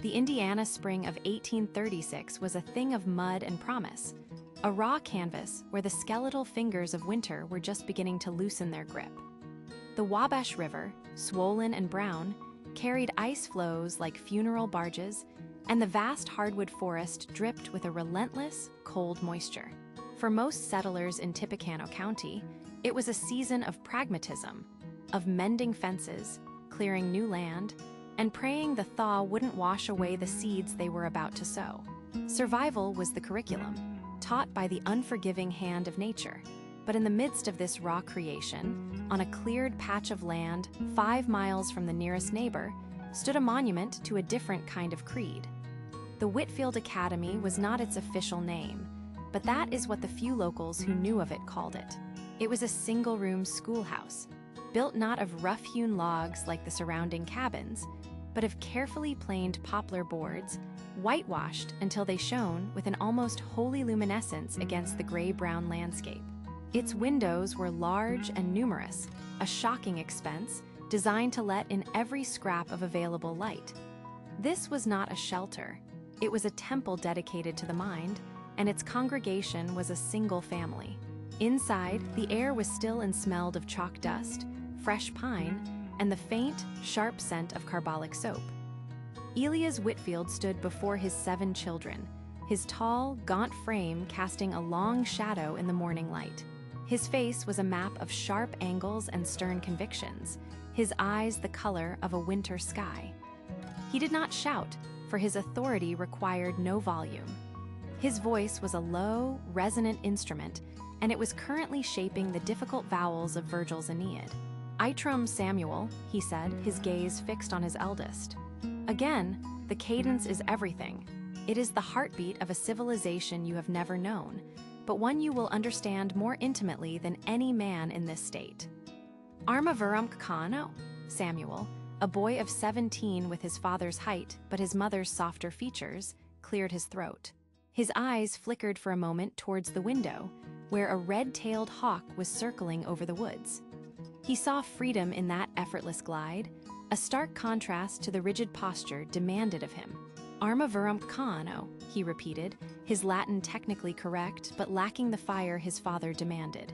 The Indiana spring of 1836 was a thing of mud and promise, a raw canvas where the skeletal fingers of winter were just beginning to loosen their grip. The Wabash River, swollen and brown, carried ice floes like funeral barges, and the vast hardwood forest dripped with a relentless, cold moisture. For most settlers in Tippecanoe County, it was a season of pragmatism, of mending fences, clearing new land, and praying the thaw wouldn't wash away the seeds they were about to sow. Survival was the curriculum, taught by the unforgiving hand of nature. But in the midst of this raw creation, on a cleared patch of land 5 miles from the nearest neighbor, stood a monument to a different kind of creed. The Whitfield Academy was not its official name, but that is what the few locals who knew of it called it. It was a single-room schoolhouse, built not of rough-hewn logs like the surrounding cabins, but of carefully planed poplar boards, whitewashed until they shone with an almost holy luminescence against the gray-brown landscape. Its windows were large and numerous, a shocking expense, designed to let in every scrap of available light. This was not a shelter. It was a temple dedicated to the mind, and its congregation was a single family. Inside, the air was still and smelled of chalk dust, fresh pine, and the faint, sharp scent of carbolic soap. Elias Whitfield stood before his 7 children, his tall, gaunt frame casting a long shadow in the morning light. His face was a map of sharp angles and stern convictions, his eyes the color of a winter sky. He did not shout, for his authority required no volume. His voice was a low, resonant instrument, and it was currently shaping the difficult vowels of Virgil's Aeneid. "Itrum Samuel," he said, his gaze fixed on his eldest. "Again, the cadence is everything. It is the heartbeat of a civilization you have never known, but one you will understand more intimately than any man in this state." "Arma verumc cano?" Samuel, a boy of 17 with his father's height but his mother's softer features, cleared his throat. His eyes flickered for a moment towards the window, where a red-tailed hawk was circling over the woods. He saw freedom in that effortless glide, a stark contrast to the rigid posture demanded of him. "Arma verumc cano," he repeated, his Latin technically correct but lacking the fire his father demanded.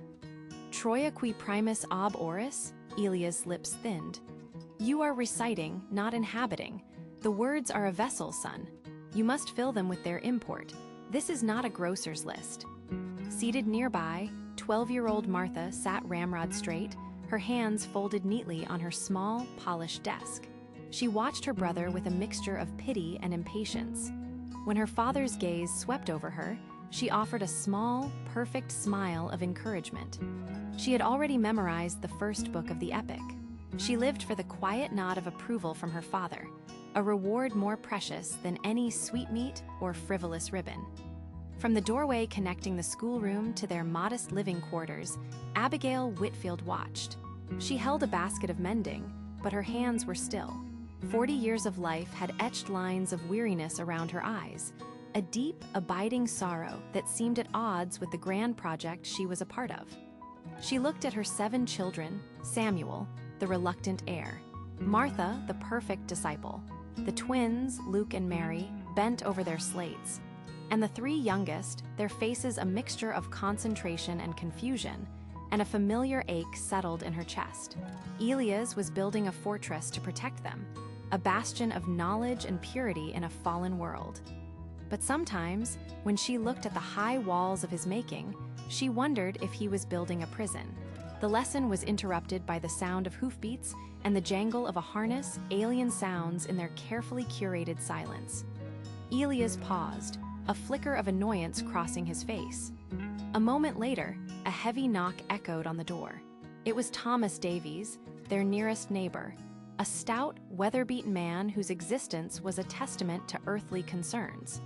"Troia qui primus ab oris?" Elia's lips thinned. "You are reciting, not inhabiting. The words are a vessel, son. You must fill them with their import. This is not a grocer's list." Seated nearby, 12-year-old Martha sat ramrod straight, her hands folded neatly on her small, polished desk. She watched her brother with a mixture of pity and impatience. When her father's gaze swept over her, she offered a small, perfect smile of encouragement. She had already memorized the first book of the epic. She lived for the quiet nod of approval from her father, a reward more precious than any sweetmeat or frivolous ribbon. From the doorway connecting the schoolroom to their modest living quarters, Abigail Whitfield watched. She held a basket of mending, but her hands were still. 40 years of life had etched lines of weariness around her eyes, a deep, abiding sorrow that seemed at odds with the grand project she was a part of. She looked at her 7 children, Samuel, the reluctant heir, Martha, the perfect disciple, the twins, Luke and Mary, bent over their slates, and the 3 youngest, their faces a mixture of concentration and confusion, and a familiar ache settled in her chest. Elias was building a fortress to protect them, a bastion of knowledge and purity in a fallen world. But sometimes, when she looked at the high walls of his making, she wondered if he was building a prison. The lesson was interrupted by the sound of hoofbeats and the jangle of a harness, alien sounds in their carefully curated silence. Elias paused, a flicker of annoyance crossing his face. A moment later, a heavy knock echoed on the door. It was Thomas Davies, their nearest neighbor, a stout, weather-beaten man whose existence was a testament to earthly concerns.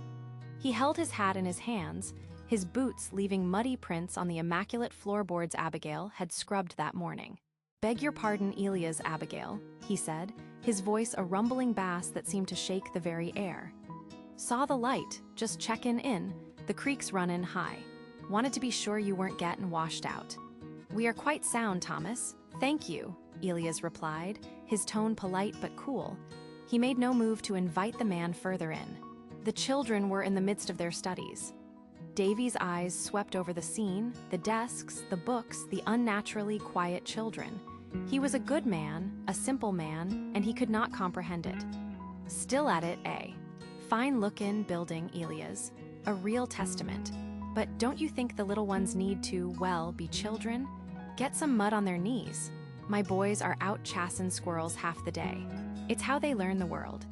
He held his hat in his hands, his boots leaving muddy prints on the immaculate floorboards Abigail had scrubbed that morning. "Beg your pardon, Elias Abigail," he said, his voice a rumbling bass that seemed to shake the very air. "Saw the light, just checkin' in, the creek's runnin' high. Wanted to be sure you weren't gettin' washed out." "We are quite sound, Thomas. Thank you," Elias replied, his tone polite but cool. He made no move to invite the man further in. The children were in the midst of their studies. Davy's eyes swept over the scene, the desks, the books, the unnaturally quiet children. He was a good man, a simple man, and he could not comprehend it. Still at it, a fine-looking building, Elias, a real testament. But don't you think the little ones need to, well, be children? Get some mud on their knees. My boys are out chasing squirrels half the day. It's how they learn the world.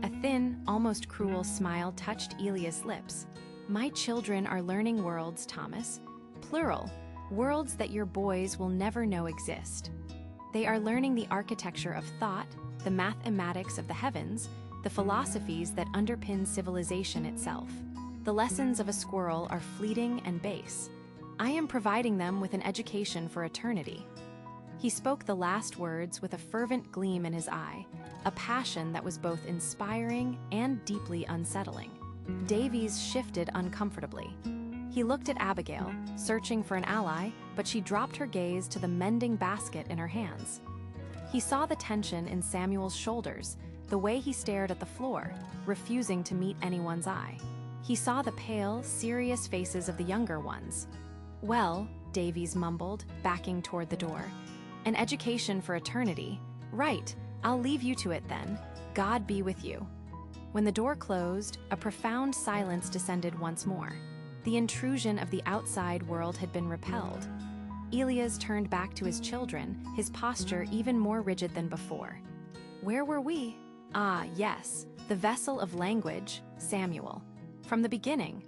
A thin, almost cruel smile touched Elias' lips. My children are learning worlds, Thomas. Plural, worlds that your boys will never know exist. They are learning the architecture of thought, the mathematics of the heavens, the philosophies that underpin civilization itself. The lessons of a squirrel are fleeting and base. I am providing them with an education for eternity. He spoke the last words with a fervent gleam in his eye, a passion that was both inspiring and deeply unsettling. Davies shifted uncomfortably. He looked at Abigail, searching for an ally, but she dropped her gaze to the mending basket in her hands. He saw the tension in Samuel's shoulders, the way he stared at the floor, refusing to meet anyone's eye. He saw the pale, serious faces of the younger ones. Well, Davies mumbled, backing toward the door. An education for eternity. Right, I'll leave you to it then. God be with you. When the door closed, a profound silence descended once more. The intrusion of the outside world had been repelled. Elias turned back to his children, his posture even more rigid than before. Where were we? Ah, yes, the vessel of language, Samuel. From the beginning.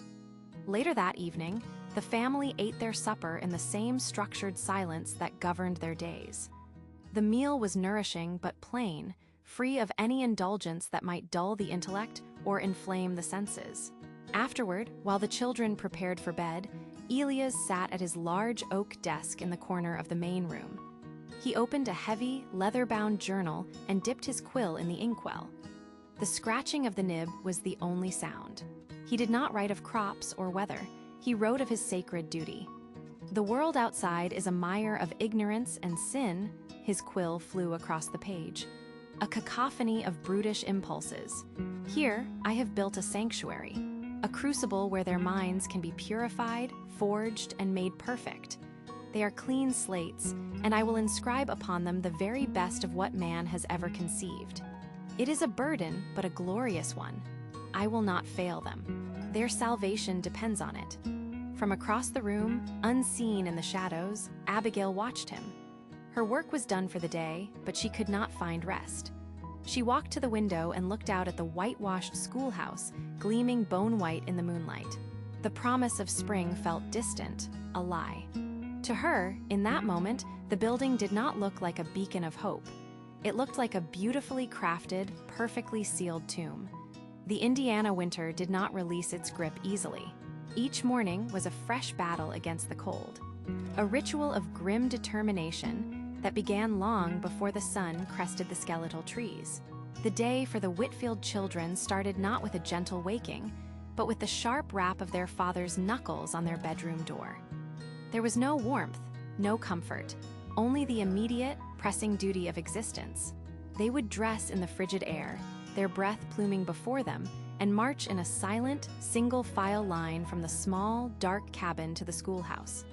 Later that evening, the family ate their supper in the same structured silence that governed their days. The meal was nourishing but plain, free of any indulgence that might dull the intellect or inflame the senses. Afterward, while the children prepared for bed, Elias sat at his large oak desk in the corner of the main room. He opened a heavy, leather-bound journal and dipped his quill in the inkwell. The scratching of the nib was the only sound. He did not write of crops or weather. He wrote of his sacred duty. The world outside is a mire of ignorance and sin. His quill flew across the page. A cacophony of brutish impulses. Here, I have built a sanctuary, a crucible where their minds can be purified, forged, and made perfect. They are clean slates, and I will inscribe upon them the very best of what man has ever conceived. It is a burden, but a glorious one. I will not fail them. Their salvation depends on it. From across the room, unseen in the shadows, Abigail watched him. Her work was done for the day, but she could not find rest. She walked to the window and looked out at the whitewashed schoolhouse, gleaming bone-white in the moonlight. The promise of spring felt distant, a lie. To her, in that moment, the building did not look like a beacon of hope. It looked like a beautifully crafted, perfectly sealed tomb. The Indiana winter did not release its grip easily. Each morning was a fresh battle against the cold. A ritual of grim determination that began long before the sun crested the skeletal trees. The day for the Whitfield children started not with a gentle waking, but with the sharp rap of their father's knuckles on their bedroom door. There was no warmth, no comfort, only the immediate, pressing duty of existence. They would dress in the frigid air, their breath pluming before them, and march in a silent, single-file line from the small, dark cabin to the schoolhouse.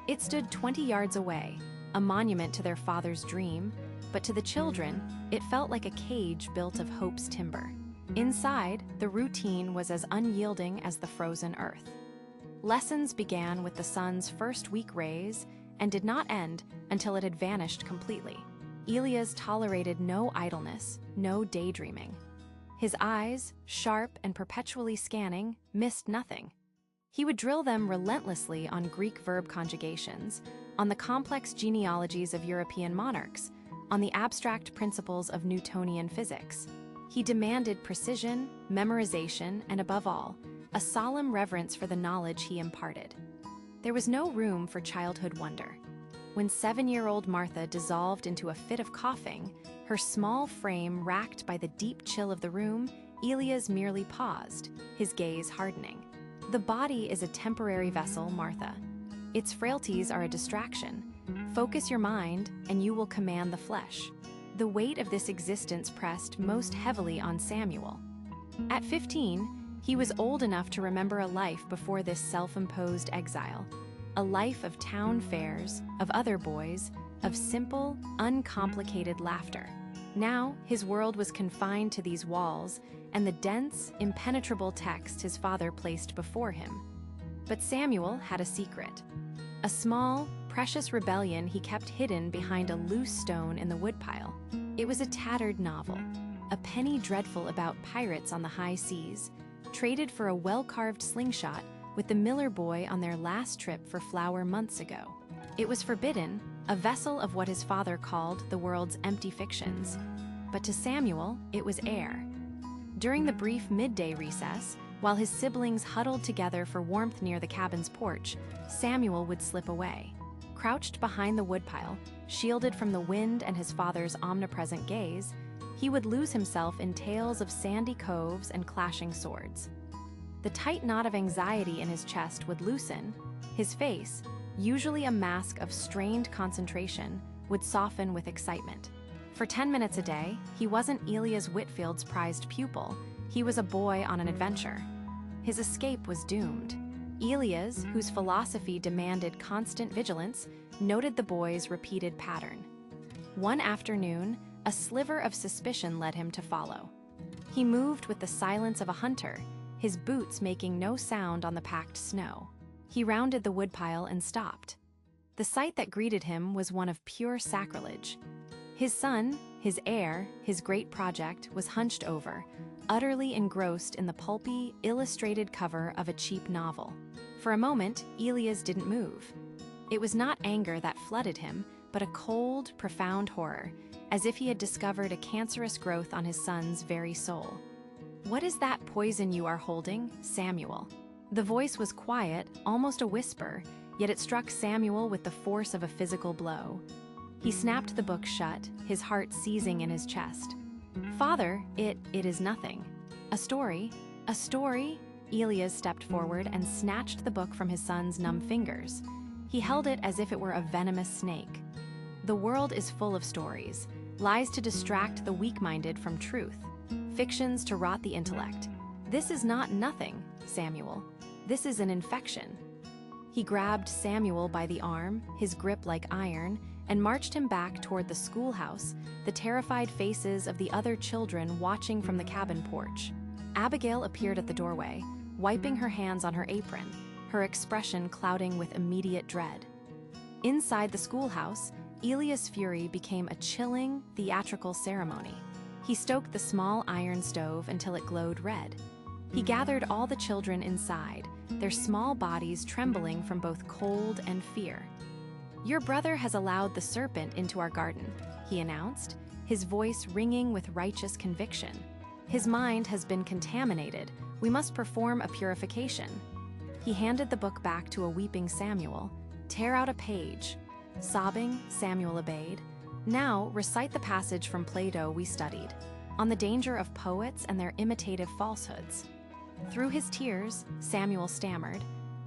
It stood 20 yards away, a monument to their father's dream, but to the children, it felt like a cage built of hope's timber. Inside, the routine was as unyielding as the frozen earth. Lessons began with the sun's first weak rays and did not end until it had vanished completely. Elias tolerated no idleness, no daydreaming. His eyes, sharp and perpetually scanning, missed nothing. He would drill them relentlessly on Greek verb conjugations, on the complex genealogies of European monarchs, on the abstract principles of Newtonian physics. He demanded precision, memorization, and above all, a solemn reverence for the knowledge he imparted. There was no room for childhood wonder. When 7-year-old Martha dissolved into a fit of coughing, her small frame racked by the deep chill of the room, Elias merely paused, his gaze hardening. The body is a temporary vessel, Martha. Its frailties are a distraction. Focus your mind, and you will command the flesh. The weight of this existence pressed most heavily on Samuel. At 15, he was old enough to remember a life before this self-imposed exile, a life of town fairs, of other boys, of simple, uncomplicated laughter. Now, his world was confined to these walls and the dense, impenetrable text his father placed before him. But Samuel had a secret. A small, precious rebellion he kept hidden behind a loose stone in the woodpile. It was a tattered novel, a penny dreadful about pirates on the high seas, traded for a well-carved slingshot with the Miller boy on their last trip for Flower months ago. It was forbidden, a vessel of what his father called the world's empty fictions. But to Samuel, it was air. During the brief midday recess, while his siblings huddled together for warmth near the cabin's porch, Samuel would slip away. Crouched behind the woodpile, shielded from the wind and his father's omnipresent gaze, he would lose himself in tales of sandy coves and clashing swords. The tight knot of anxiety in his chest would loosen. His face, usually a mask of strained concentration, would soften with excitement. For 10 minutes a day, he wasn't Elias Whitfield's prized pupil. He was a boy on an adventure. His escape was doomed. Elias, whose philosophy demanded constant vigilance, noted the boy's repeated pattern. One afternoon, a sliver of suspicion led him to follow. He moved with the silence of a hunter, his boots making no sound on the packed snow. He rounded the woodpile and stopped. The sight that greeted him was one of pure sacrilege. His son, his heir, his great project, was hunched over, utterly engrossed in the pulpy, illustrated cover of a cheap novel. For a moment, Elias didn't move. It was not anger that flooded him, but a cold, profound horror, as if he had discovered a cancerous growth on his son's very soul. "What is that poison you are holding, Samuel?" The voice was quiet, almost a whisper, yet it struck Samuel with the force of a physical blow. He snapped the book shut, his heart seizing in his chest. "Father, it is nothing. A story? A story?" Elias stepped forward and snatched the book from his son's numb fingers. He held it as if it were a venomous snake. "The world is full of stories, lies to distract the weak-minded from truth, fictions to rot the intellect. This is not nothing, Samuel. This is an infection." He grabbed Samuel by the arm, his grip like iron, and marched him back toward the schoolhouse, the terrified faces of the other children watching from the cabin porch. Abigail appeared at the doorway, wiping her hands on her apron, her expression clouding with immediate dread. Inside the schoolhouse, Elias' fury became a chilling, theatrical ceremony. He stoked the small iron stove until it glowed red. He gathered all the children inside, their small bodies trembling from both cold and fear. "Your brother has allowed the serpent into our garden," he announced, his voice ringing with righteous conviction. "His mind has been contaminated. We must perform a purification." He handed the book back to a weeping Samuel. "Tear out a page." Sobbing, Samuel obeyed. "Now recite the passage from Plato we studied, on the danger of poets and their imitative falsehoods." Through his tears, Samuel stammered,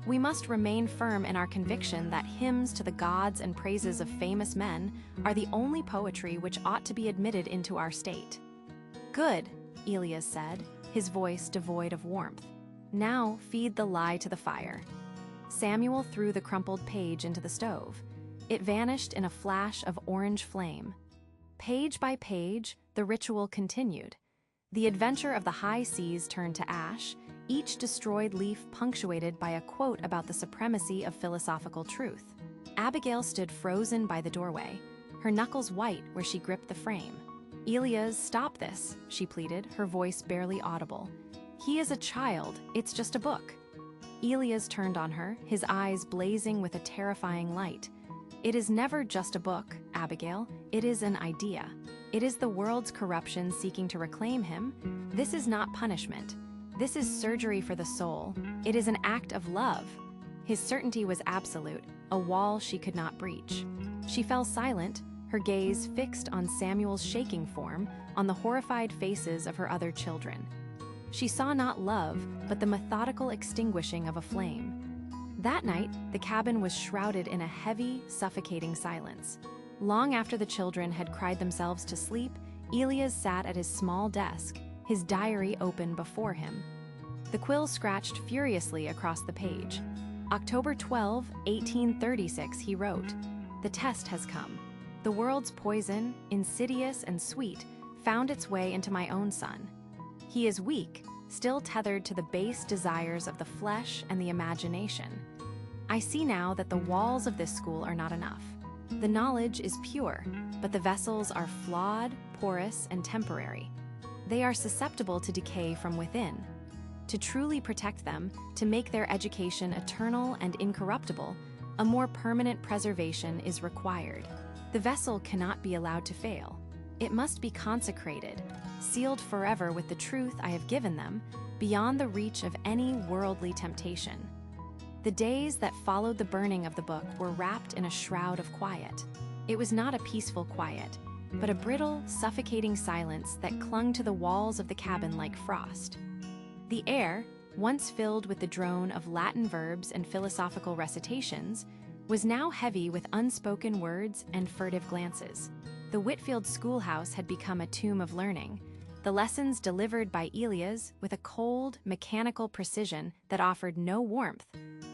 "We must remain firm in our conviction that hymns to the gods and praises of famous men are the only poetry which ought to be admitted into our state." "Good," Elias said, his voice devoid of warmth. "Now feed the lie to the fire." Samuel threw the crumpled page into the stove. It vanished in a flash of orange flame. Page by page, the ritual continued. The adventure of the high seas turned to ash, each destroyed leaf punctuated by a quote about the supremacy of philosophical truth. Abigail stood frozen by the doorway, her knuckles white where she gripped the frame. "Elias, stop this," she pleaded, her voice barely audible. "He is a child, it's just a book." Elias turned on her, his eyes blazing with a terrifying light. "It is never just a book, Abigail, it is an idea. It is the world's corruption seeking to reclaim him. This is not punishment. This is surgery for the soul. It is an act of love." His certainty was absolute, a wall she could not breach. She fell silent, her gaze fixed on Samuel's shaking form, on the horrified faces of her other children. She saw not love, but the methodical extinguishing of a flame. That night, the cabin was shrouded in a heavy, suffocating silence. Long after the children had cried themselves to sleep, Elias sat at his small desk, his diary open before him. The quill scratched furiously across the page. October 12, 1836, he wrote, "The test has come. The world's poison, insidious and sweet, found its way into my own son. He is weak, still tethered to the base desires of the flesh and the imagination. I see now that the walls of this school are not enough. The knowledge is pure, but the vessels are flawed, porous, and temporary. They are susceptible to decay from within. To truly protect them, to make their education eternal and incorruptible, a more permanent preservation is required. The vessel cannot be allowed to fail. It must be consecrated, sealed forever with the truth I have given them, beyond the reach of any worldly temptation." The days that followed the burning of the book were wrapped in a shroud of quiet. It was not a peaceful quiet, but a brittle, suffocating silence that clung to the walls of the cabin like frost. The air, once filled with the drone of Latin verbs and philosophical recitations, was now heavy with unspoken words and furtive glances. The Whitfield schoolhouse had become a tomb of learning, the lessons delivered by Elias with a cold, mechanical precision that offered no warmth,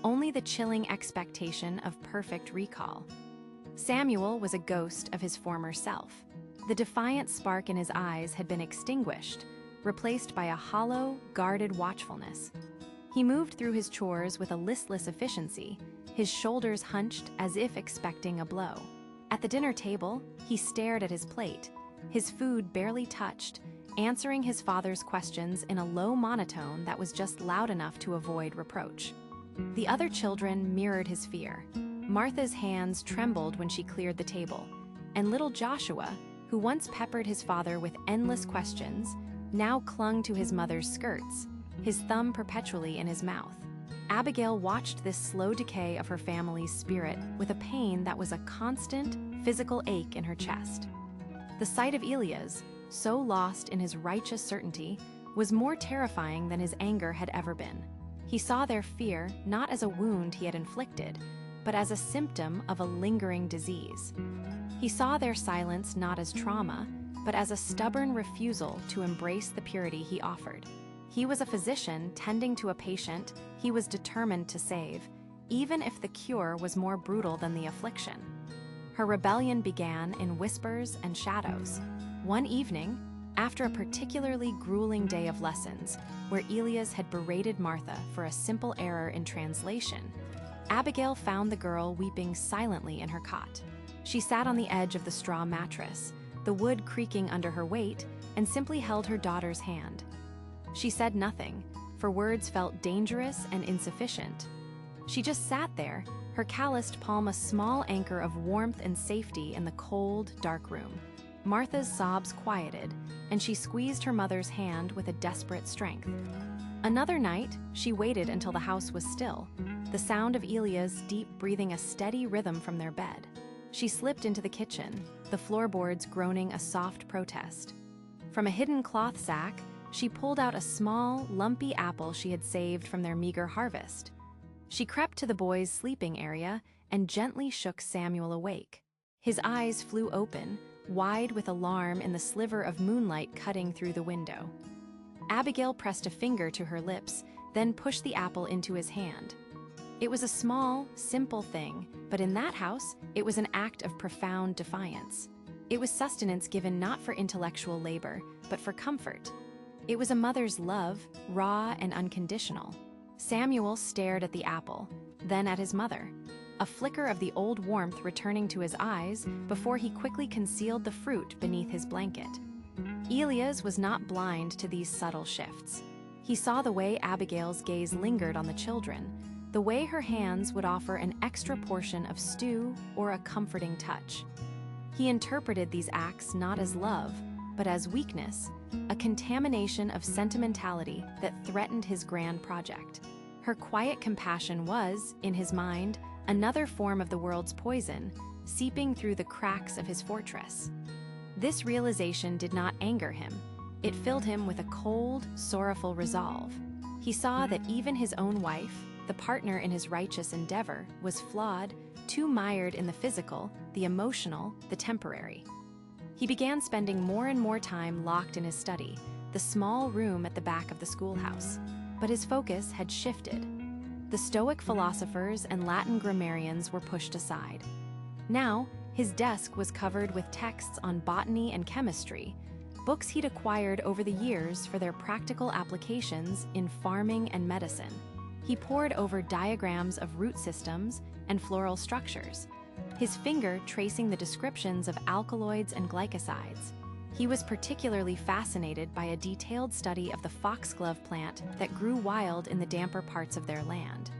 only the chilling expectation of perfect recall. Samuel was a ghost of his former self. The defiant spark in his eyes had been extinguished, replaced by a hollow, guarded watchfulness. He moved through his chores with a listless efficiency, his shoulders hunched as if expecting a blow. At the dinner table, he stared at his plate, his food barely touched, answering his father's questions in a low monotone that was just loud enough to avoid reproach. The other children mirrored his fear. Martha's hands trembled when she cleared the table, and little Joshua, who once peppered his father with endless questions, now clung to his mother's skirts, his thumb perpetually in his mouth. Abigail watched this slow decay of her family's spirit with a pain that was a constant, physical ache in her chest. The sight of Elias, so lost in his righteous certainty, was more terrifying than his anger had ever been. He saw their fear not as a wound he had inflicted, but as a symptom of a lingering disease. He saw their silence not as trauma, but as a stubborn refusal to embrace the purity he offered. He was a physician tending to a patient he was determined to save, even if the cure was more brutal than the affliction. Her rebellion began in whispers and shadows. One evening, after a particularly grueling day of lessons, where Elias had berated Martha for a simple error in translation, Abigail found the girl weeping silently in her cot. She sat on the edge of the straw mattress, the wood creaking under her weight, and simply held her daughter's hand. She said nothing, for words felt dangerous and insufficient. She just sat there, her calloused palm a small anchor of warmth and safety in the cold, dark room. Martha's sobs quieted, and she squeezed her mother's hand with a desperate strength. Another night, she waited until the house was still, the sound of Elias deep breathing a steady rhythm from their bed. She slipped into the kitchen, the floorboards groaning a soft protest. From a hidden cloth sack, she pulled out a small, lumpy apple she had saved from their meager harvest. She crept to the boys' sleeping area and gently shook Samuel awake. His eyes flew open, wide with alarm in the sliver of moonlight cutting through the window. Abigail pressed a finger to her lips, then pushed the apple into his hand. It was a small, simple thing, but in that house, it was an act of profound defiance. It was sustenance given not for intellectual labor, but for comfort. It was a mother's love, raw and unconditional. Samuel stared at the apple, then at his mother, a flicker of the old warmth returning to his eyes before he quickly concealed the fruit beneath his blanket. Elias was not blind to these subtle shifts. He saw the way Abigail's gaze lingered on the children, the way her hands would offer an extra portion of stew or a comforting touch. He interpreted these acts not as love, but as weakness, a contamination of sentimentality that threatened his grand project. Her quiet compassion was, in his mind, another form of the world's poison, seeping through the cracks of his fortress. This realization did not anger him. It filled him with a cold, sorrowful resolve. He saw that even his own wife, the partner in his righteous endeavor, was flawed, too mired in the physical, the emotional, the temporary. He began spending more and more time locked in his study, the small room at the back of the schoolhouse. But his focus had shifted. The Stoic philosophers and Latin grammarians were pushed aside. Now, his desk was covered with texts on botany and chemistry, books he'd acquired over the years for their practical applications in farming and medicine. He pored over diagrams of root systems and floral structures, his finger tracing the descriptions of alkaloids and glycosides. He was particularly fascinated by a detailed study of the foxglove plant that grew wild in the damper parts of their land,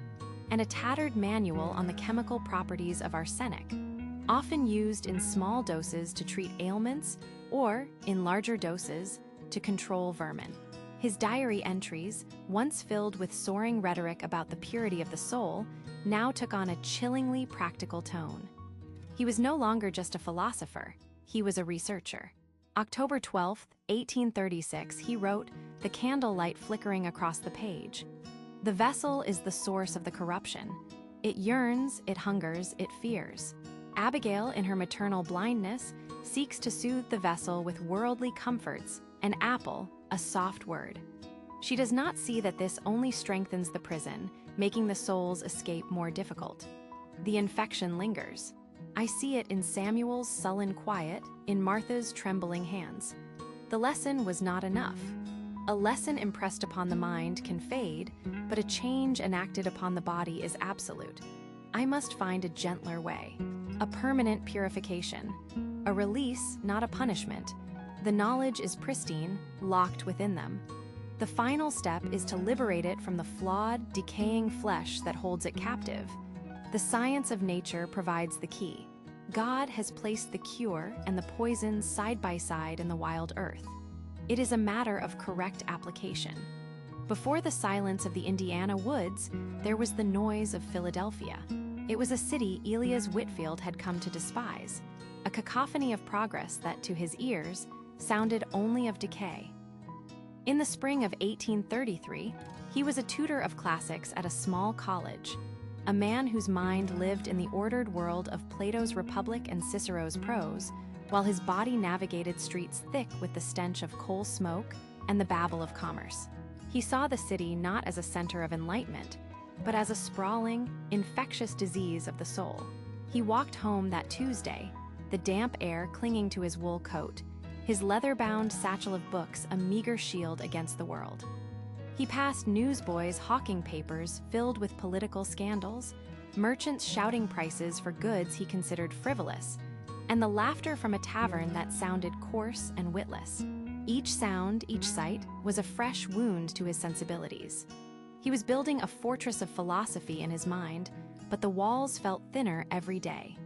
and a tattered manual on the chemical properties of arsenic, often used in small doses to treat ailments or, in larger doses, to control vermin. His diary entries, once filled with soaring rhetoric about the purity of the soul, now took on a chillingly practical tone. He was no longer just a philosopher, he was a researcher. October 12, 1836, he wrote, the candlelight flickering across the page. The vessel is the source of the corruption. It yearns, it hungers, it fears. Abigail, in her maternal blindness, seeks to soothe the vessel with worldly comforts, an apple, a soft word. She does not see that this only strengthens the prison, making the soul's escape more difficult. The infection lingers. I see it in Samuel's sullen quiet, in Martha's trembling hands. The lesson was not enough. A lesson impressed upon the mind can fade, but a change enacted upon the body is absolute. I must find a gentler way, a permanent purification, a release, not a punishment. The knowledge is pristine, locked within them. The final step is to liberate it from the flawed, decaying flesh that holds it captive. The science of nature provides the key. God has placed the cure and the poison side by side in the wild earth. It is a matter of correct application. Before the silence of the Indiana woods, there was the noise of Philadelphia. It was a city Elias Whitfield had come to despise, a cacophony of progress that, to his ears, sounded only of decay. In the spring of 1833, he was a tutor of classics at a small college, a man whose mind lived in the ordered world of Plato's Republic and Cicero's prose, while his body navigated streets thick with the stench of coal smoke and the babble of commerce. He saw the city not as a center of enlightenment, but as a sprawling, infectious disease of the soul. He walked home that Tuesday, the damp air clinging to his wool coat, his leather-bound satchel of books a meager shield against the world. He passed newsboys hawking papers filled with political scandals, merchants shouting prices for goods he considered frivolous, and the laughter from a tavern that sounded coarse and witless. Each sound, each sight, was a fresh wound to his sensibilities. He was building a fortress of philosophy in his mind, but the walls felt thinner every day.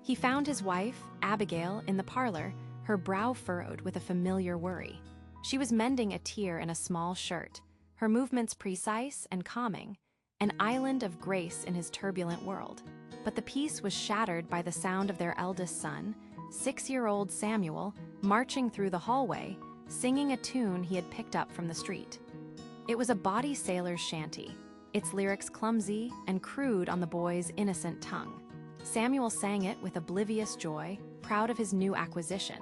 He found his wife, Abigail, in the parlor, her brow furrowed with a familiar worry. She was mending a tear in a small shirt, her movements precise and calming, an island of grace in his turbulent world. But the peace was shattered by the sound of their eldest son, 6-year-old Samuel, marching through the hallway, singing a tune he had picked up from the street. It was a bawdy sailor's shanty, its lyrics clumsy and crude on the boy's innocent tongue. Samuel sang it with oblivious joy, proud of his new acquisition.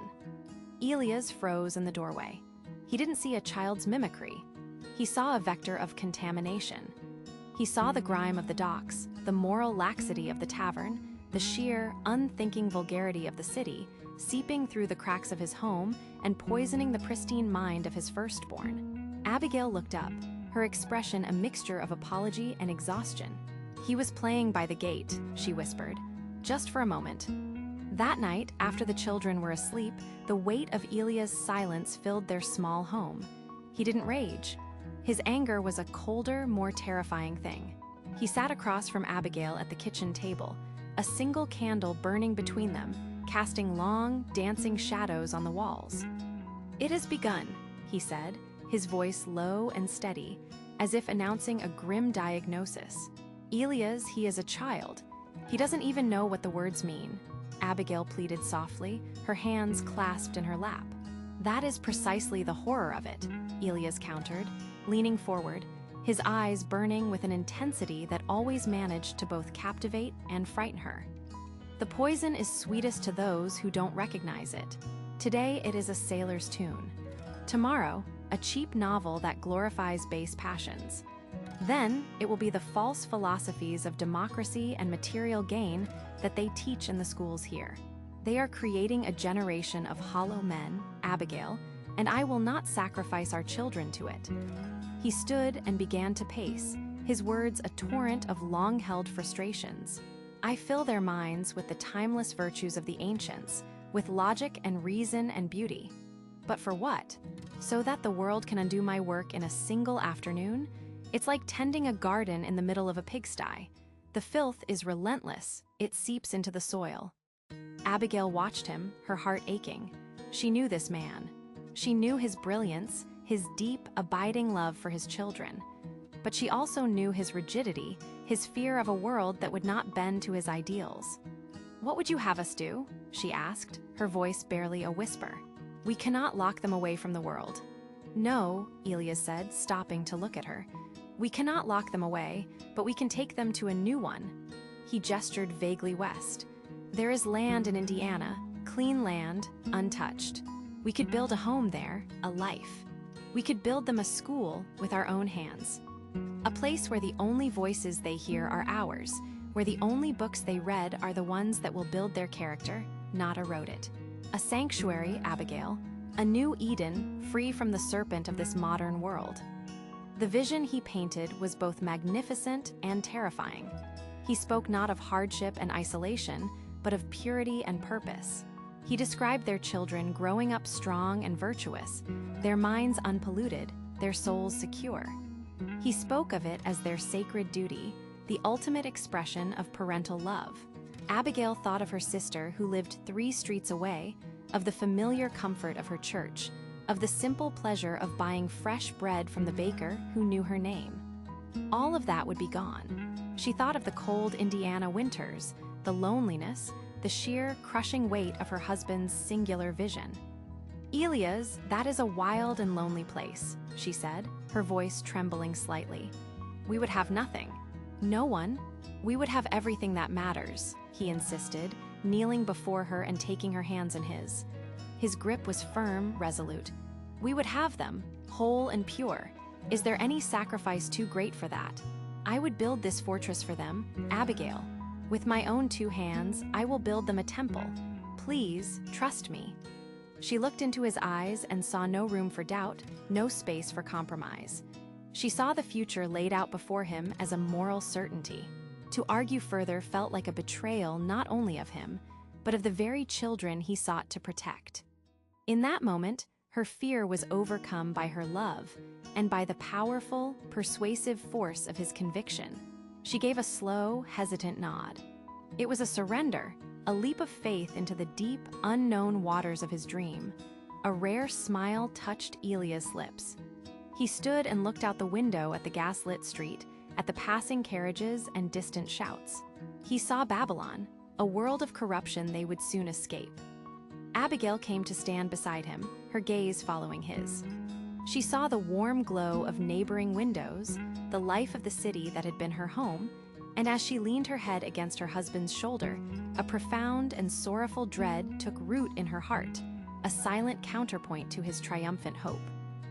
Elias froze in the doorway. He didn't see a child's mimicry. He saw a vector of contamination. He saw the grime of the docks, the moral laxity of the tavern, the sheer, unthinking vulgarity of the city, seeping through the cracks of his home and poisoning the pristine mind of his firstborn. Abigail looked up, her expression a mixture of apology and exhaustion. "He was playing by the gate," she whispered, "just for a moment." That night, after the children were asleep, the weight of Elia's silence filled their small home. He didn't rage. His anger was a colder, more terrifying thing. He sat across from Abigail at the kitchen table, a single candle burning between them, casting long, dancing shadows on the walls. "It has begun," he said, his voice low and steady, as if announcing a grim diagnosis. "Elias, he is a child. He doesn't even know what the words mean," Abigail pleaded softly, her hands clasped in her lap. "That is precisely the horror of it," Elias countered, leaning forward, his eyes burning with an intensity that always managed to both captivate and frighten her. The poison is sweetest to those who don't recognize it. Today it is a sailor's tune. Tomorrow, a cheap novel that glorifies base passions. Then, it will be the false philosophies of democracy and material gain that they teach in the schools here. They are creating a generation of hollow men, Abigail, and I will not sacrifice our children to it. He stood and began to pace, his words a torrent of long-held frustrations. I fill their minds with the timeless virtues of the ancients, with logic and reason and beauty. But for what? So that the world can undo my work in a single afternoon? It's like tending a garden in the middle of a pigsty. The filth is relentless, it seeps into the soil. Abigail watched him, her heart aching. She knew this man. She knew his brilliance, his deep, abiding love for his children. But she also knew his rigidity, his fear of a world that would not bend to his ideals. "What would you have us do?" she asked, her voice barely a whisper. "We cannot lock them away from the world." "No," Elias said, stopping to look at her. "We cannot lock them away, but we can take them to a new one." He gestured vaguely west. "There is land in Indiana, clean land, untouched. We could build a home there, a life. We could build them a school with our own hands. A place where the only voices they hear are ours, where the only books they read are the ones that will build their character, not erode it. A sanctuary, Abigail, a new Eden, free from the serpent of this modern world." The vision he painted was both magnificent and terrifying. He spoke not of hardship and isolation, but of purity and purpose. He described their children growing up strong and virtuous, their minds unpolluted, their souls secure. He spoke of it as their sacred duty, the ultimate expression of parental love. Abigail thought of her sister who lived 3 streets away, of the familiar comfort of her church, of the simple pleasure of buying fresh bread from the baker who knew her name. All of that would be gone. She thought of the cold Indiana winters, the loneliness, the sheer, crushing weight of her husband's singular vision. "Elias, that is a wild and lonely place," she said, her voice trembling slightly. "We would have nothing. No one. We would have everything that matters," he insisted, kneeling before her and taking her hands in his. His grip was firm, resolute. "We would have them, whole and pure. Is there any sacrifice too great for that? I would build this fortress for them, Abigail. With my own 2 hands, I will build them a temple. Please, trust me." She looked into his eyes and saw no room for doubt, no space for compromise. She saw the future laid out before him as a moral certainty. To argue further felt like a betrayal not only of him, but of the very children he sought to protect. In that moment, her fear was overcome by her love and by the powerful, persuasive force of his conviction. She gave a slow, hesitant nod. It was a surrender, a leap of faith into the deep, unknown waters of his dream. A rare smile touched Elias' lips. He stood and looked out the window at the gaslit street, at the passing carriages and distant shouts. He saw Babylon, a world of corruption they would soon escape. Abigail came to stand beside him, her gaze following his. She saw the warm glow of neighboring windows, the life of the city that had been her home, and as she leaned her head against her husband's shoulder, a profound and sorrowful dread took root in her heart, a silent counterpoint to his triumphant hope.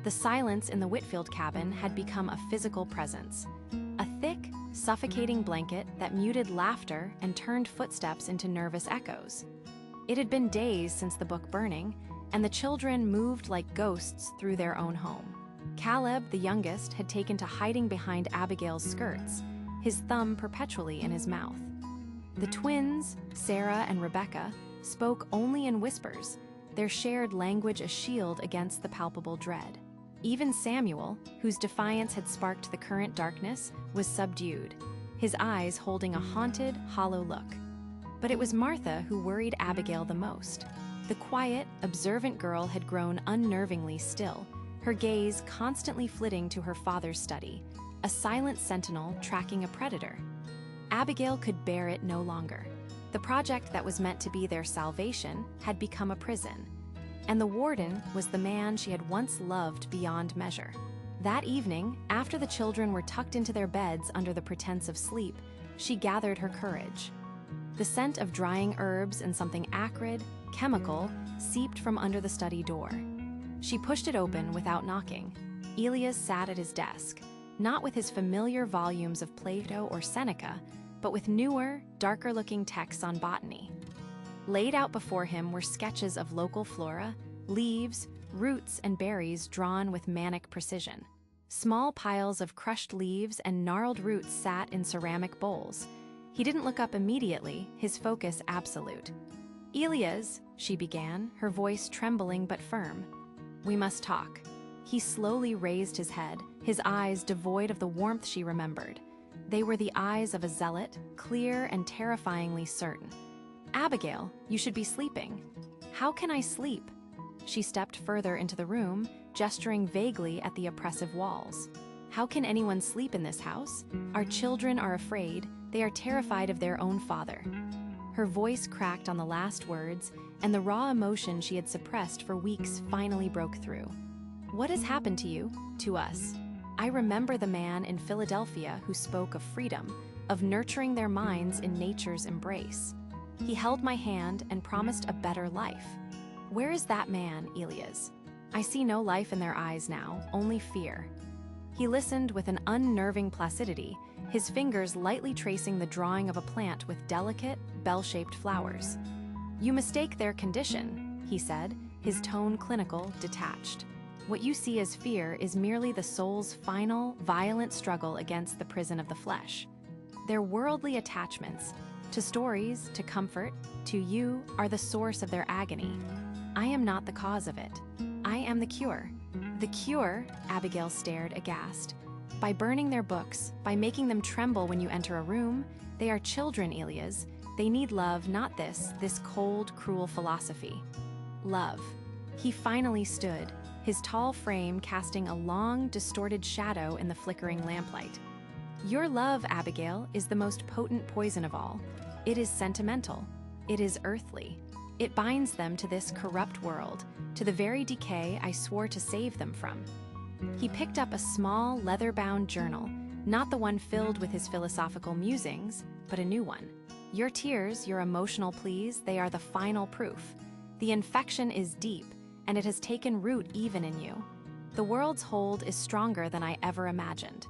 The silence in the Whitfield cabin had become a physical presence, a thick, suffocating blanket that muted laughter and turned footsteps into nervous echoes. It had been days since the book burning, and the children moved like ghosts through their own home. Caleb, the youngest, had taken to hiding behind Abigail's skirts, his thumb perpetually in his mouth. The twins, Sarah and Rebecca, spoke only in whispers, their shared language a shield against the palpable dread. Even Samuel, whose defiance had sparked the current darkness, was subdued, his eyes holding a haunted, hollow look. But it was Martha who worried Abigail the most. The quiet, observant girl had grown unnervingly still, her gaze constantly flitting to her father's study, a silent sentinel tracking a predator. Abigail could bear it no longer. The project that was meant to be their salvation had become a prison, and the warden was the man she had once loved beyond measure. That evening, after the children were tucked into their beds under the pretense of sleep, she gathered her courage. The scent of drying herbs and something acrid, chemical, seeped from under the study door. She pushed it open without knocking. Elias sat at his desk, not with his familiar volumes of Plato or Seneca, but with newer, darker-looking texts on botany. Laid out before him were sketches of local flora, leaves, roots, and berries drawn with manic precision. Small piles of crushed leaves and gnarled roots sat in ceramic bowls. He didn't look up immediately, his focus absolute. "Elias," she began, her voice trembling but firm. "We must talk." He slowly raised his head, his eyes devoid of the warmth she remembered. They were the eyes of a zealot, clear and terrifyingly certain. "Abigail, you should be sleeping." "How can I sleep?" She stepped further into the room, gesturing vaguely at the oppressive walls. "How can anyone sleep in this house? Our children are afraid. They are terrified of their own father." Her voice cracked on the last words, and the raw emotion she had suppressed for weeks finally broke through. "What has happened to you, to us? I remember the man in Philadelphia who spoke of freedom, of nurturing their minds in nature's embrace. He held my hand and promised a better life. Where is that man, Elias? I see no life in their eyes now, only fear." He listened with an unnerving placidity, his fingers lightly tracing the drawing of a plant with delicate, bell-shaped flowers. "You mistake their condition," he said, his tone clinical, detached. "What you see as fear is merely the soul's final, violent struggle against the prison of the flesh. Their worldly attachments, to stories, to comfort, to you, are the source of their agony. I am not the cause of it. I am the cure." "The cure?" Abigail stared aghast. "By burning their books, by making them tremble when you enter a room. They are children, Elias. They need love, not this cold, cruel philosophy." Love. He finally stood, his tall frame casting a long, distorted shadow in the flickering lamplight. "Your love, Abigail, is the most potent poison of all. It is sentimental. It is earthly. It binds them to this corrupt world, to the very decay I swore to save them from." He picked up a small, leather-bound journal, not the one filled with his philosophical musings, but a new one. "Your tears, your emotional pleas, they are the final proof. The infection is deep, and it has taken root even in you. The world's hold is stronger than I ever imagined."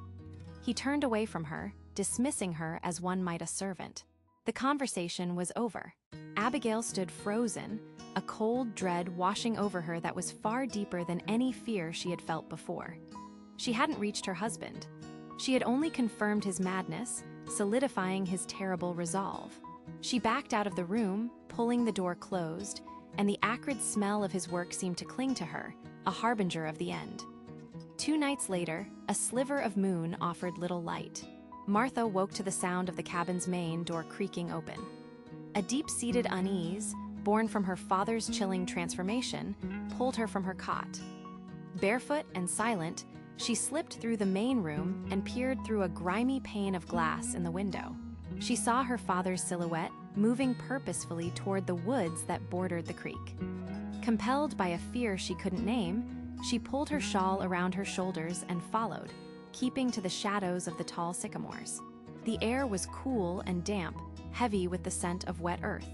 He turned away from her, dismissing her as one might a servant. The conversation was over. Abigail stood frozen, a cold dread washing over her that was far deeper than any fear she had felt before. She hadn't reached her husband. She had only confirmed his madness, solidifying his terrible resolve. She backed out of the room, pulling the door closed, and the acrid smell of his work seemed to cling to her, a harbinger of the end. 2 nights later, a sliver of moon offered little light. Martha woke to the sound of the cabin's main door creaking open. A deep-seated unease, born from her father's chilling transformation, pulled her from her cot. Barefoot and silent, she slipped through the main room and peered through a grimy pane of glass in the window. She saw her father's silhouette moving purposefully toward the woods that bordered the creek. Compelled by a fear she couldn't name, she pulled her shawl around her shoulders and followed, keeping to the shadows of the tall sycamores. The air was cool and damp, heavy with the scent of wet earth.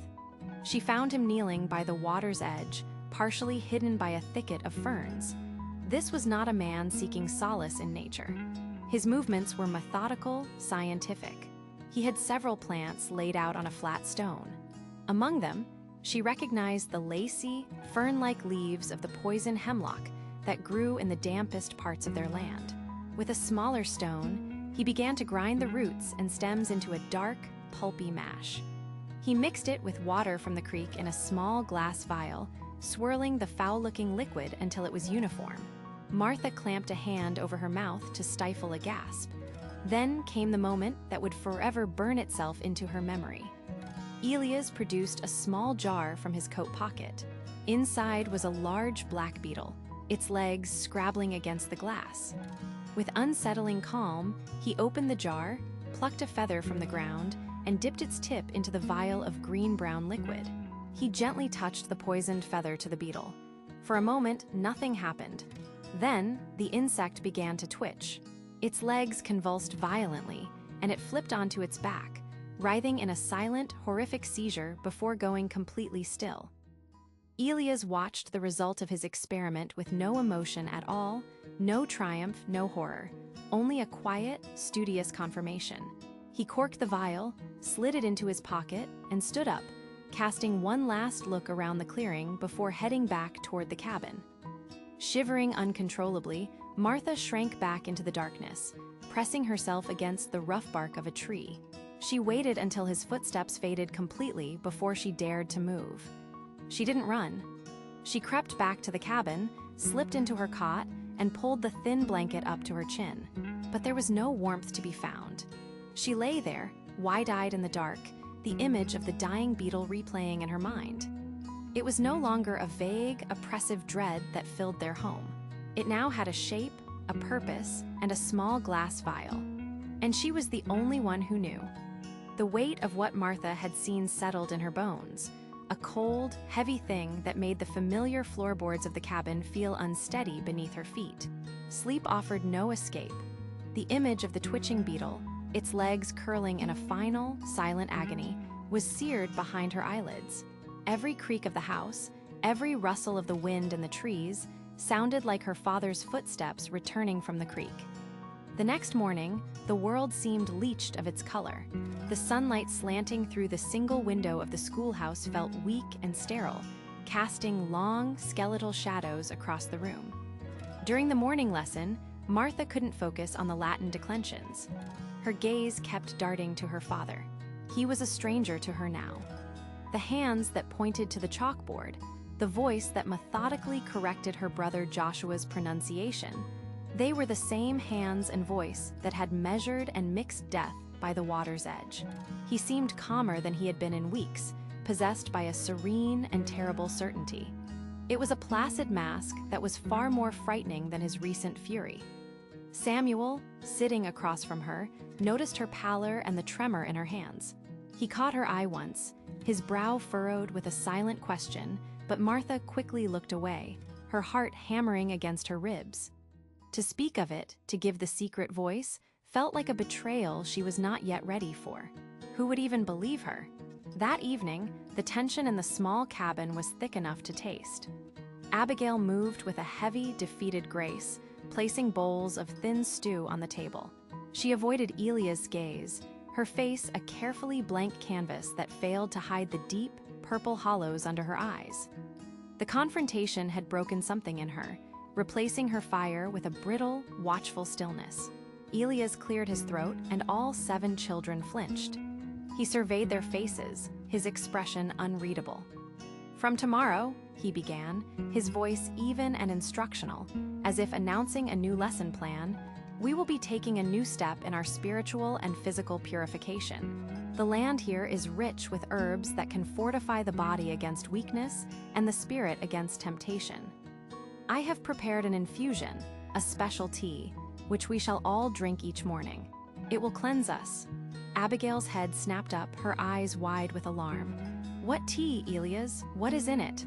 She found him kneeling by the water's edge, partially hidden by a thicket of ferns. This was not a man seeking solace in nature. His movements were methodical, scientific. He had several plants laid out on a flat stone. Among them, she recognized the lacy, fern-like leaves of the poison hemlock that grew in the dampest parts of their land. With a smaller stone, he began to grind the roots and stems into a dark, pulpy mash. He mixed it with water from the creek in a small glass vial, swirling the foul-looking liquid until it was uniform. Martha clamped a hand over her mouth to stifle a gasp. Then came the moment that would forever burn itself into her memory. Elias produced a small jar from his coat pocket. Inside was a large black beetle, its legs scrabbling against the glass. With unsettling calm, he opened the jar, plucked a feather from the ground, and dipped its tip into the vial of green-brown liquid. He gently touched the poisoned feather to the beetle. For a moment, nothing happened. Then, the insect began to twitch. Its legs convulsed violently, and it flipped onto its back, writhing in a silent, horrific seizure before going completely still. Elias watched the result of his experiment with no emotion at all, no triumph, no horror, only a quiet, studious confirmation. He corked the vial, slid it into his pocket, and stood up, casting one last look around the clearing before heading back toward the cabin. Shivering uncontrollably, Martha shrank back into the darkness, pressing herself against the rough bark of a tree. She waited until his footsteps faded completely before she dared to move. She didn't run. She crept back to the cabin, slipped into her cot, and pulled the thin blanket up to her chin. But there was no warmth to be found. She lay there, wide-eyed in the dark, the image of the dying beetle replaying in her mind. It was no longer a vague, oppressive dread that filled their home. It now had a shape, a purpose, and a small glass vial. And she was the only one who knew. The weight of what Martha had seen settled in her bones, a cold, heavy thing that made the familiar floorboards of the cabin feel unsteady beneath her feet. Sleep offered no escape. The image of the twitching beetle, its legs curling in a final, silent agony, was seared behind her eyelids. Every creak of the house, every rustle of the wind in the trees, sounded like her father's footsteps returning from the creek. The next morning, the world seemed leached of its color. The sunlight slanting through the single window of the schoolhouse felt weak and sterile, casting long, skeletal shadows across the room. During the morning lesson, Martha couldn't focus on the Latin declensions. Her gaze kept darting to her father. He was a stranger to her now. The hands that pointed to the chalkboard, the voice that methodically corrected her brother Joshua's pronunciation, they were the same hands and voice that had measured and mixed death by the water's edge. He seemed calmer than he had been in weeks, possessed by a serene and terrible certainty. It was a placid mask that was far more frightening than his recent fury. Samuel, sitting across from her, noticed her pallor and the tremor in her hands. He caught her eye once, his brow furrowed with a silent question, but Martha quickly looked away, her heart hammering against her ribs. To speak of it, to give the secret voice, felt like a betrayal she was not yet ready for. Who would even believe her? That evening, the tension in the small cabin was thick enough to taste. Abigail moved with a heavy, defeated grace, placing bowls of thin stew on the table. She avoided Elia's gaze, her face a carefully blank canvas that failed to hide the deep, purple hollows under her eyes. The confrontation had broken something in her, replacing her fire with a brittle, watchful stillness. Elias cleared his throat, and all 7 children flinched. He surveyed their faces, his expression unreadable. "From tomorrow," he began, his voice even and instructional, as if announcing a new lesson plan, "we will be taking a new step in our spiritual and physical purification. The land here is rich with herbs that can fortify the body against weakness and the spirit against temptation. I have prepared an infusion, a special tea, which we shall all drink each morning. It will cleanse us." Abigail's head snapped up, her eyes wide with alarm. "What tea, Elias? What is in it?"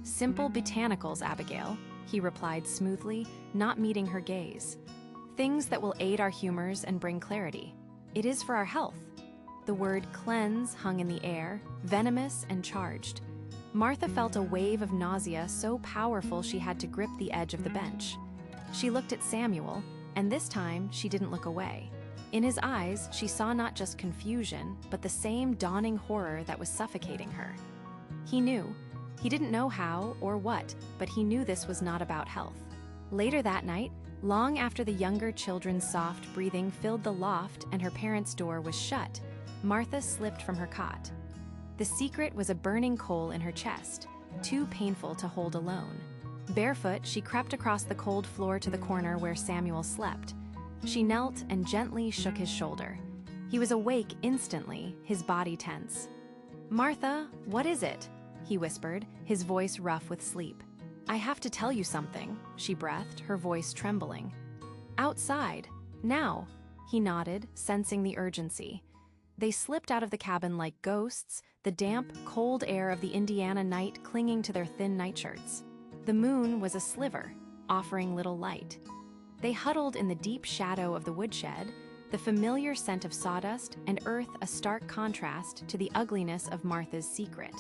"Simple botanicals, Abigail," he replied smoothly, not meeting her gaze. "Things that will aid our humors and bring clarity. It is for our health." The word cleanse hung in the air, venomous and charged. Martha felt a wave of nausea so powerful she had to grip the edge of the bench. She looked at Samuel, and this time she didn't look away. In his eyes, she saw not just confusion, but the same dawning horror that was suffocating her. He knew. He didn't know how or what, but he knew this was not about health. Later that night, long after the younger children's soft breathing filled the loft and her parents' door was shut, Martha slipped from her cot. The secret was a burning coal in her chest, too painful to hold alone. Barefoot, she crept across the cold floor to the corner where Samuel slept. She knelt and gently shook his shoulder. He was awake instantly, his body tense. "Martha, what is it?" he whispered, his voice rough with sleep. "I have to tell you something," she breathed, her voice trembling. "Outside. Now," he nodded, sensing the urgency. They slipped out of the cabin like ghosts, the damp, cold air of the Indiana night clinging to their thin nightshirts. The moon was a sliver. offering little light. They huddled in the deep shadow of the woodshed, the familiar scent of sawdust and earth a stark contrast to the ugliness of Martha's secret.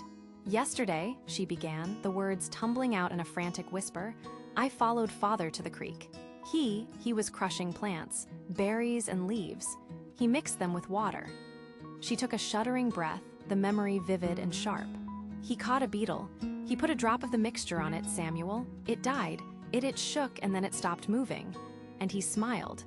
"Yesterday," she began, the words tumbling out in a frantic whisper, "I followed Father to the creek. He was crushing plants, berries and leaves. He mixed them with water." She took a shuddering breath, the memory vivid and sharp. "He caught a beetle. He put a drop of the mixture on it, Samuel. It died. It shook and then it stopped moving." And he smiled.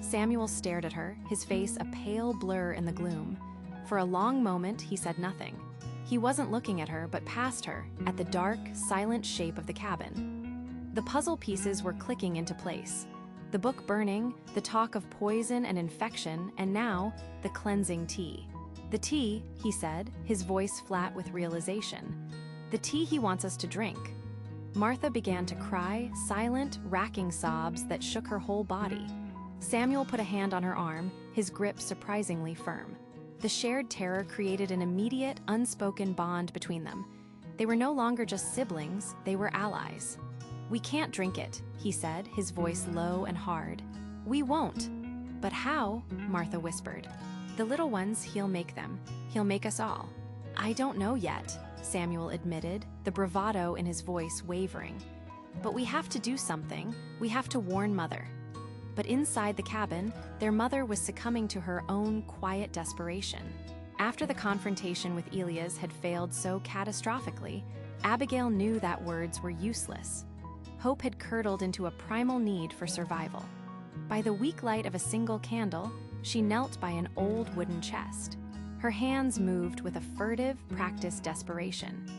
Samuel stared at her, his face a pale blur in the gloom. For a long moment, he said nothing. He wasn't looking at her, but past her, at the dark, silent shape of the cabin. The puzzle pieces were clicking into place. The book burning, the talk of poison and infection, and now, the cleansing tea. "The tea," he said, his voice flat with realization. "The tea he wants us to drink." Martha began to cry, silent, racking sobs that shook her whole body. Samuel put a hand on her arm, his grip surprisingly firm. The shared terror created an immediate, unspoken bond between them. They were no longer just siblings, they were allies. "We can't drink it," he said, his voice low and hard. "We won't." "But how?" Martha whispered. "The little ones, he'll make them. He'll make us all." "I don't know yet," Samuel admitted, the bravado in his voice wavering. "But we have to do something. We have to warn Mother." But inside the cabin, their mother was succumbing to her own quiet desperation. After the confrontation with Elias had failed so catastrophically, Abigail knew that words were useless. Hope had curdled into a primal need for survival. By the weak light of a single candle, she knelt by an old wooden chest. Her hands moved with a furtive, practiced desperation.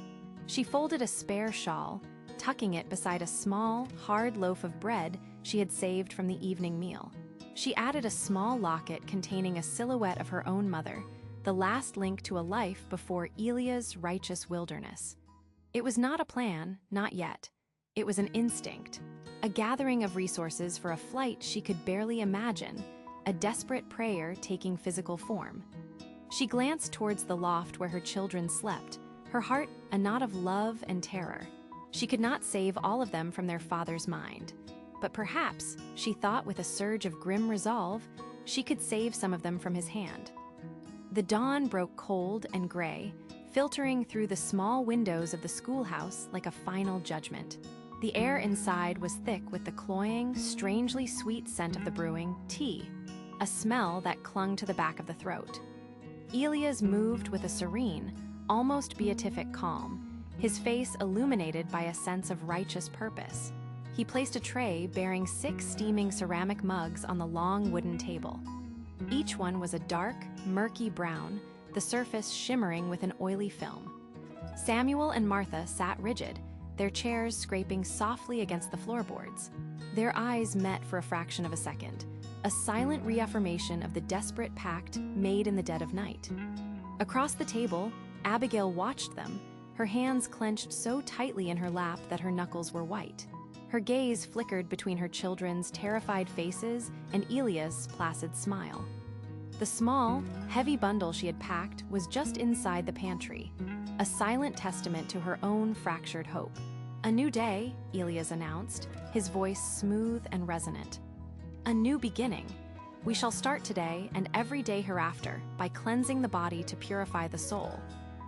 She folded a spare shawl, tucking it beside a small, hard loaf of bread she had saved from the evening meal. She added a small locket containing a silhouette of her own mother, the last link to a life before Elia's righteous wilderness. It was not a plan, not yet. It was an instinct, a gathering of resources for a flight she could barely imagine, a desperate prayer taking physical form. She glanced towards the loft where her children slept, her heart a knot of love and terror. She could not save all of them from their father's mind. But perhaps, she thought with a surge of grim resolve, she could save some of them from his hand. The dawn broke cold and gray, filtering through the small windows of the schoolhouse like a final judgment. The air inside was thick with the cloying, strangely sweet scent of the brewing tea, a smell that clung to the back of the throat. Elias moved with a serene, almost beatific calm, his face illuminated by a sense of righteous purpose. He placed a tray bearing 6 steaming ceramic mugs on the long wooden table. Each one was a dark, murky brown, the surface shimmering with an oily film. Samuel and Martha sat rigid, their chairs scraping softly against the floorboards. Their eyes met for a fraction of a second, a silent reaffirmation of the desperate pact made in the dead of night. Across the table, Abigail watched them, her hands clenched so tightly in her lap that her knuckles were white. Her gaze flickered between her children's terrified faces and Elias' placid smile. The small, heavy bundle she had packed was just inside the pantry, a silent testament to her own fractured hope. "A new day," Elias announced, his voice smooth and resonant. "A new beginning. We shall start today and every day hereafter by cleansing the body to purify the soul.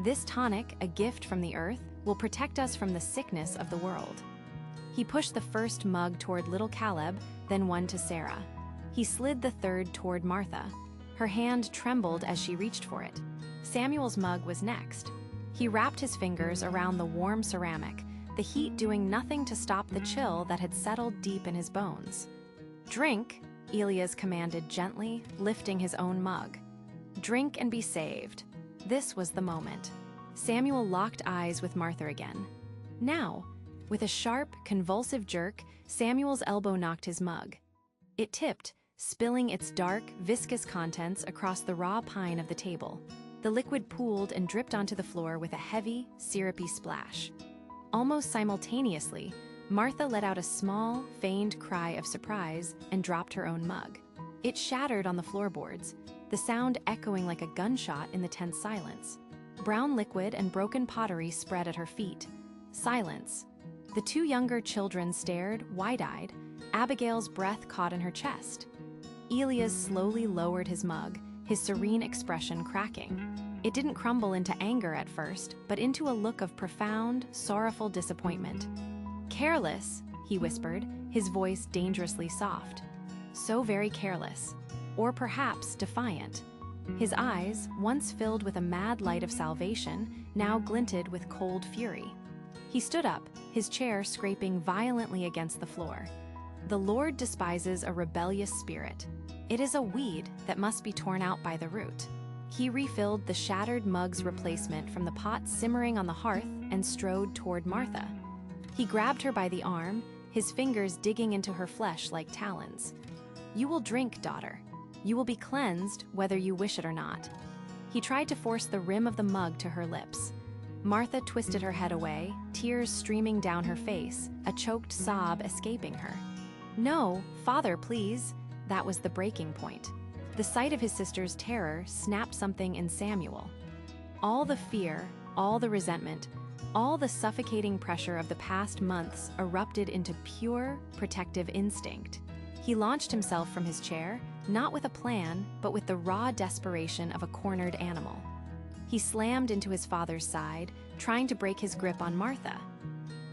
This tonic, a gift from the earth, will protect us from the sickness of the world." He pushed the first mug toward little Caleb, then one to Sarah. He slid the third toward Martha. Her hand trembled as she reached for it. Samuel's mug was next. He wrapped his fingers around the warm ceramic, the heat doing nothing to stop the chill that had settled deep in his bones. "Drink," Elias commanded gently, lifting his own mug. "Drink and be saved." This was the moment. Samuel locked eyes with Martha again. Now, with a sharp, convulsive jerk, Samuel's elbow knocked his mug. It tipped, spilling its dark, viscous contents across the raw pine of the table. The liquid pooled and dripped onto the floor with a heavy, syrupy splash. Almost simultaneously, Martha let out a small, feigned cry of surprise and dropped her own mug. It shattered on the floorboards, the sound echoing like a gunshot in the tense silence. Brown liquid and broken pottery spread at her feet. Silence. The two younger children stared, wide-eyed. Abigail's breath caught in her chest. Elias slowly lowered his mug, his serene expression cracking. It didn't crumble into anger at first, but into a look of profound, sorrowful disappointment. "Careless," he whispered, his voice dangerously soft. "So very careless. Or perhaps defiant." His eyes, once filled with a mad light of salvation, now glinted with cold fury. He stood up, his chair scraping violently against the floor. "The Lord despises a rebellious spirit. It is a weed that must be torn out by the root." He refilled the shattered mug's replacement from the pot simmering on the hearth and strode toward Martha. He grabbed her by the arm, his fingers digging into her flesh like talons. "You will drink, daughter. You will be cleansed whether you wish it or not." He tried to force the rim of the mug to her lips. Martha twisted her head away, tears streaming down her face, a choked sob escaping her. "No, Father, please." That was the breaking point. The sight of his sister's terror snapped something in Samuel. All the fear, all the resentment, all the suffocating pressure of the past months erupted into pure, protective instinct. He launched himself from his chair, not with a plan, but with the raw desperation of a cornered animal. He slammed into his father's side, trying to break his grip on Martha.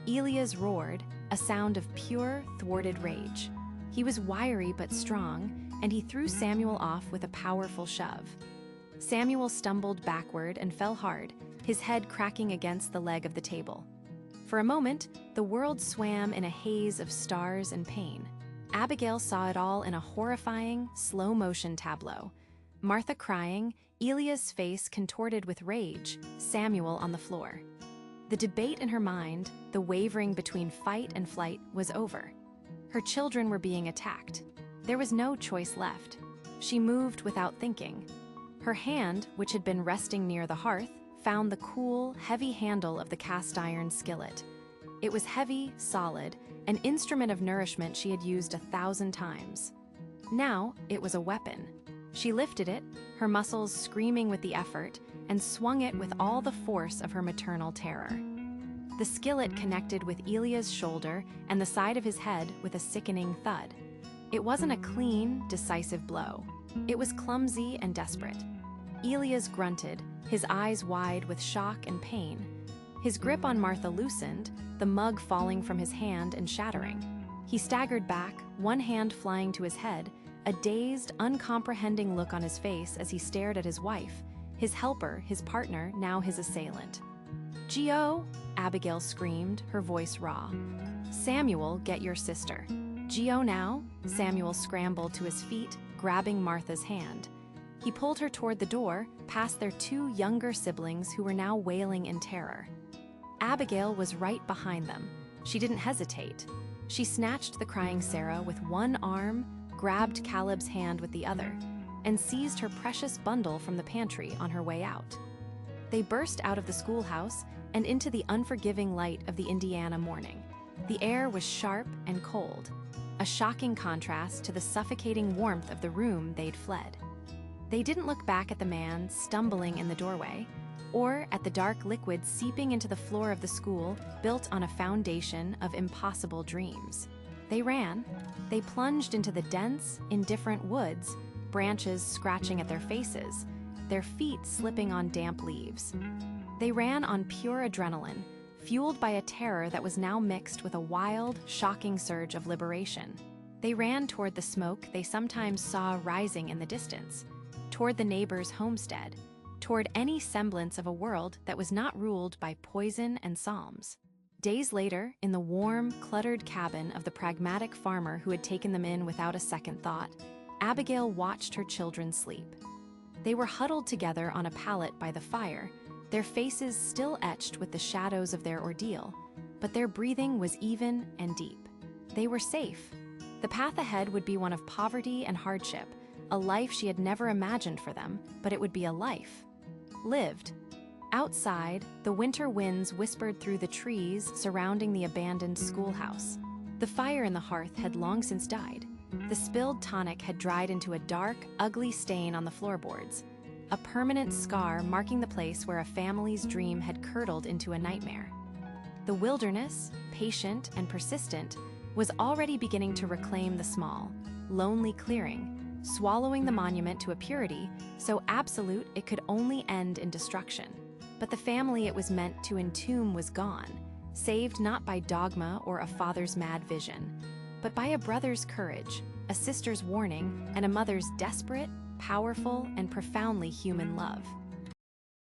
Elias roared, a sound of pure, thwarted rage. He was wiry but strong, and he threw Samuel off with a powerful shove. Samuel stumbled backward and fell hard, his head cracking against the leg of the table. For a moment, the world swam in a haze of stars and pain. Abigail saw it all in a horrifying, slow-motion tableau. Martha crying, Elias' face contorted with rage, Samuel on the floor. The debate in her mind, the wavering between fight and flight, was over. Her children were being attacked. There was no choice left. She moved without thinking. Her hand, which had been resting near the hearth, found the cool, heavy handle of the cast-iron skillet. It was heavy, solid, an instrument of nourishment she had used 1,000 times. Now, it was a weapon. She lifted it, her muscles screaming with the effort, and swung it with all the force of her maternal terror. The skillet connected with Elias' shoulder and the side of his head with a sickening thud. It wasn't a clean, decisive blow. It was clumsy and desperate. Elias grunted, his eyes wide with shock and pain. His grip on Martha loosened, the mug falling from his hand and shattering. He staggered back, one hand flying to his head, a dazed, uncomprehending look on his face as he stared at his wife, his helper, his partner, now his assailant. "Gio!" Abigail screamed, her voice raw. "Samuel, get your sister." "Gio now?" Samuel scrambled to his feet, grabbing Martha's hand. He pulled her toward the door, past their two younger siblings who were now wailing in terror. Abigail was right behind them. She didn't hesitate. She snatched the crying Sarah with one arm, grabbed Caleb's hand with the other, and seized her precious bundle from the pantry on her way out. They burst out of the schoolhouse and into the unforgiving light of the Indiana morning. The air was sharp and cold, a shocking contrast to the suffocating warmth of the room they'd fled. They didn't look back at the man stumbling in the doorway, or at the dark liquid seeping into the floor of the school built on a foundation of impossible dreams. They ran. They plunged into the dense, indifferent woods, branches scratching at their faces, their feet slipping on damp leaves. They ran on pure adrenaline, fueled by a terror that was now mixed with a wild, shocking surge of liberation. They ran toward the smoke they sometimes saw rising in the distance, toward the neighbor's homestead, toward any semblance of a world that was not ruled by poison and psalms. Days later, in the warm, cluttered cabin of the pragmatic farmer who had taken them in without a second thought, Abigail watched her children sleep. They were huddled together on a pallet by the fire, their faces still etched with the shadows of their ordeal, but their breathing was even and deep. They were safe. The path ahead would be one of poverty and hardship, a life she had never imagined for them, but it would be a life lived. Outside, the winter winds whispered through the trees surrounding the abandoned schoolhouse. The fire in the hearth had long since died. The spilled tonic had dried into a dark, ugly stain on the floorboards, a permanent scar marking the place where a family's dream had curdled into a nightmare. The wilderness, patient and persistent, was already beginning to reclaim the small, lonely clearing, swallowing the monument to a purity so absolute it could only end in destruction. But the family it was meant to entomb was gone, saved not by dogma or a father's mad vision, but by a brother's courage, a sister's warning, and a mother's desperate, powerful, and profoundly human love.